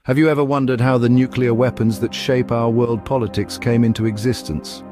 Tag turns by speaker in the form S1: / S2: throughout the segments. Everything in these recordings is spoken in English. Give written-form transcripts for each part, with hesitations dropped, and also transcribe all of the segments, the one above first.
S1: Have you ever wondered how the nuclear weapons that shape our world politics came into existence?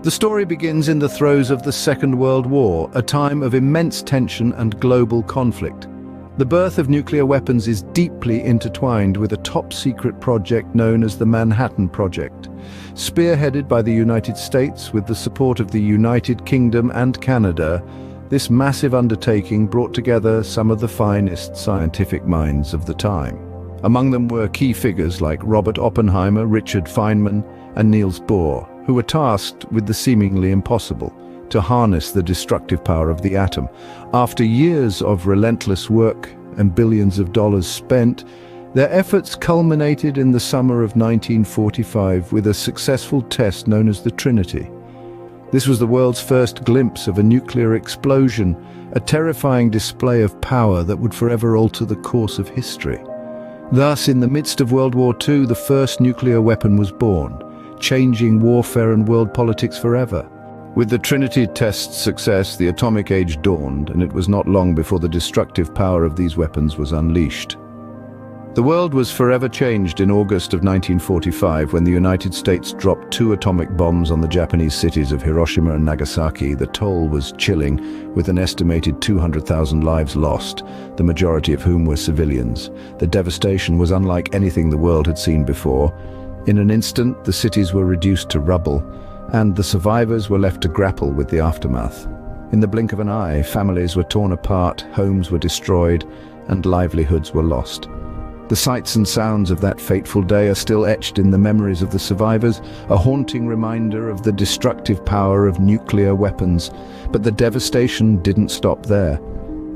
S1: The story begins in the throes of the Second World War, a time of immense tension and global conflict. The birth of nuclear weapons is deeply intertwined with a top-secret project known as the Manhattan Project. Spearheaded by the United States with the support of the United Kingdom and Canada, this massive undertaking brought together some of the finest scientific minds of the time. Among them were key figures like Robert Oppenheimer, Richard Feynman, and Niels Bohr, who were tasked with the seemingly impossible: to harness the destructive power of the atom. After years of relentless work and billions of dollars spent, their efforts culminated in the summer of 1945 with a successful test known as the Trinity. This was the world's first glimpse of a nuclear explosion, a terrifying display of power that would forever alter the course of history. Thus, in the midst of World War II, the first nuclear weapon was born, changing warfare and world politics forever. With the Trinity test's success, the atomic age dawned, and it was not long before the destructive power of these weapons was unleashed. The world was forever changed in August of 1945 when the United States dropped 2 atomic bombs on the Japanese cities of Hiroshima and Nagasaki. The toll was chilling, with an estimated 200,000 lives lost, the majority of whom were civilians. The devastation was unlike anything the world had seen before. In an instant, the cities were reduced to rubble, and the survivors were left to grapple with the aftermath. In the blink of an eye, families were torn apart, homes were destroyed, and livelihoods were lost. The sights and sounds of that fateful day are still etched in the memories of the survivors, a haunting reminder of the destructive power of nuclear weapons. But the devastation didn't stop there.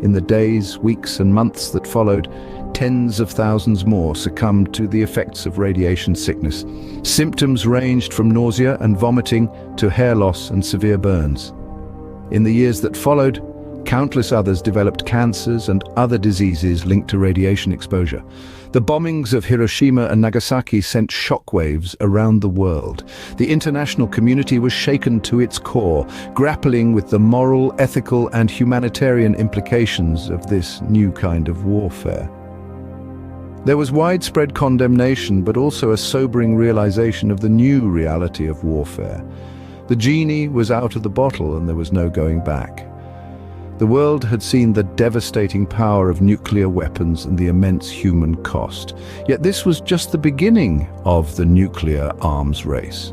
S1: In the days, weeks, and months that followed, tens of thousands more succumbed to the effects of radiation sickness. Symptoms ranged from nausea and vomiting to hair loss and severe burns. In the years that followed, countless others developed cancers and other diseases linked to radiation exposure. The bombings of Hiroshima and Nagasaki sent shockwaves around the world. The international community was shaken to its core, grappling with the moral, ethical, and humanitarian implications of this new kind of warfare. There was widespread condemnation, but also a sobering realization of the new reality of warfare. The genie was out of the bottle and there was no going back. The world had seen the devastating power of nuclear weapons and the immense human cost. Yet this was just the beginning of the nuclear arms race.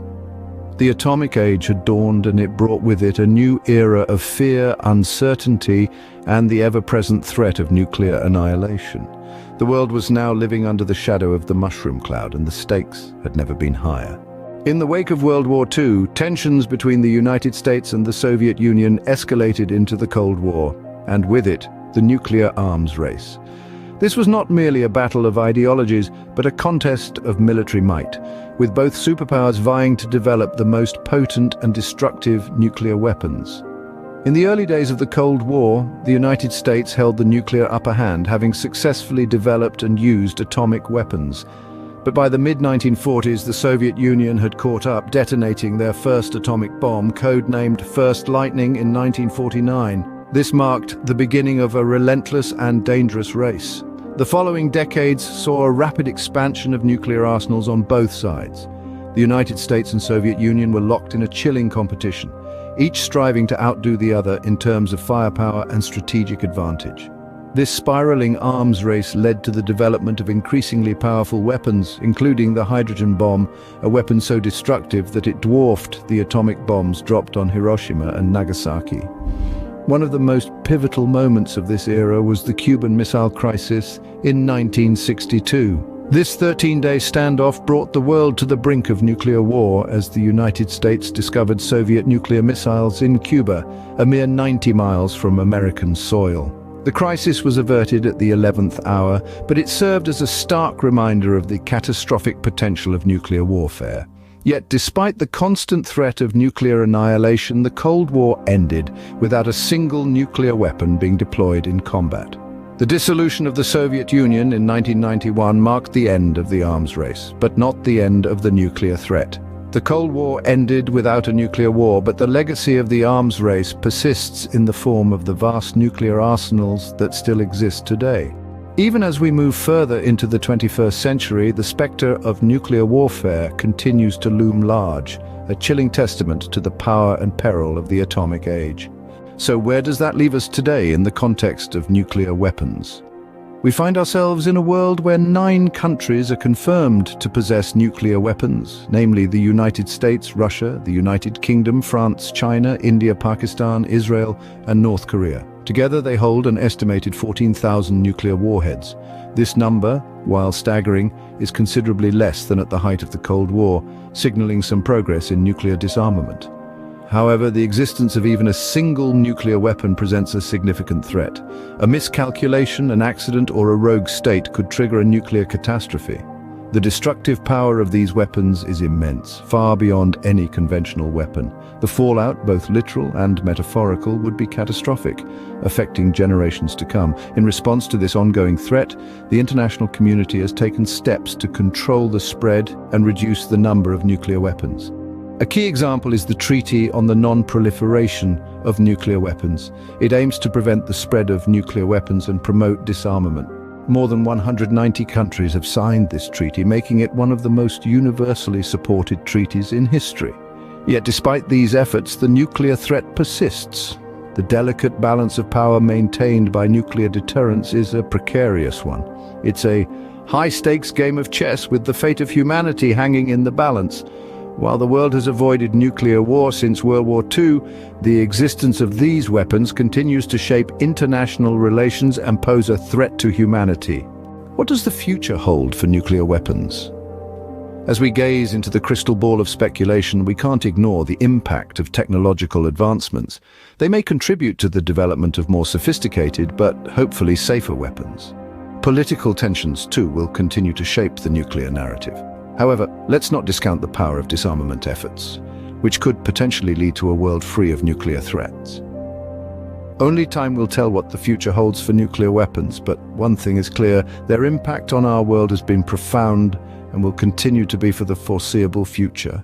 S1: The atomic age had dawned, and it brought with it a new era of fear, uncertainty, and the ever-present threat of nuclear annihilation. The world was now living under the shadow of the mushroom cloud, and the stakes had never been higher. In the wake of World War II, tensions between the United States and the Soviet Union escalated into the Cold War, and with it, the nuclear arms race. This was not merely a battle of ideologies, but a contest of military might, with both superpowers vying to develop the most potent and destructive nuclear weapons. In the early days of the Cold War, the United States held the nuclear upper hand, having successfully developed and used atomic weapons. But by the mid-1940s, the Soviet Union had caught up, detonating their first atomic bomb, codenamed First Lightning, in 1949. This marked the beginning of a relentless and dangerous race. The following decades saw a rapid expansion of nuclear arsenals on both sides. The United States and Soviet Union were locked in a chilling competition, each striving to outdo the other in terms of firepower and strategic advantage. This spiraling arms race led to the development of increasingly powerful weapons, including the hydrogen bomb, a weapon so destructive that it dwarfed the atomic bombs dropped on Hiroshima and Nagasaki. One of the most pivotal moments of this era was the Cuban Missile Crisis in 1962. This 13-day standoff brought the world to the brink of nuclear war as the United States discovered Soviet nuclear missiles in Cuba, a mere 90 miles from American soil. The crisis was averted at the 11th hour, but it served as a stark reminder of the catastrophic potential of nuclear warfare. Yet, despite the constant threat of nuclear annihilation, the Cold War ended without a single nuclear weapon being deployed in combat. The dissolution of the Soviet Union in 1991 marked the end of the arms race, but not the end of the nuclear threat. The Cold War ended without a nuclear war, but the legacy of the arms race persists in the form of the vast nuclear arsenals that still exist today. Even as we move further into the 21st century, the specter of nuclear warfare continues to loom large, a chilling testament to the power and peril of the atomic age. So where does that leave us today in the context of nuclear weapons? We find ourselves in a world where 9 countries are confirmed to possess nuclear weapons, namely the United States, Russia, the United Kingdom, France, China, India, Pakistan, Israel, and North Korea. Together they hold an estimated 14,000 nuclear warheads. This number, while staggering, is considerably less than at the height of the Cold War, signaling some progress in nuclear disarmament. However, the existence of even a single nuclear weapon presents a significant threat. A miscalculation, an accident, or a rogue state could trigger a nuclear catastrophe. The destructive power of these weapons is immense, far beyond any conventional weapon. The fallout, both literal and metaphorical, would be catastrophic, affecting generations to come. In response to this ongoing threat, the international community has taken steps to control the spread and reduce the number of nuclear weapons. A key example is the Treaty on the Non-Proliferation of Nuclear Weapons. It aims to prevent the spread of nuclear weapons and promote disarmament. More than 190 countries have signed this treaty, making it one of the most universally supported treaties in history. Yet despite these efforts, the nuclear threat persists. The delicate balance of power maintained by nuclear deterrence is a precarious one. It's a high-stakes game of chess with the fate of humanity hanging in the balance. While the world has avoided nuclear war since World War II, the existence of these weapons continues to shape international relations and pose a threat to humanity. What does the future hold for nuclear weapons? As we gaze into the crystal ball of speculation, we can't ignore the impact of technological advancements. They may contribute to the development of more sophisticated, but hopefully safer weapons. Political tensions, too, will continue to shape the nuclear narrative. However, let's not discount the power of disarmament efforts, which could potentially lead to a world free of nuclear threats. Only time will tell what the future holds for nuclear weapons, but one thing is clear: their impact on our world has been profound and will continue to be for the foreseeable future.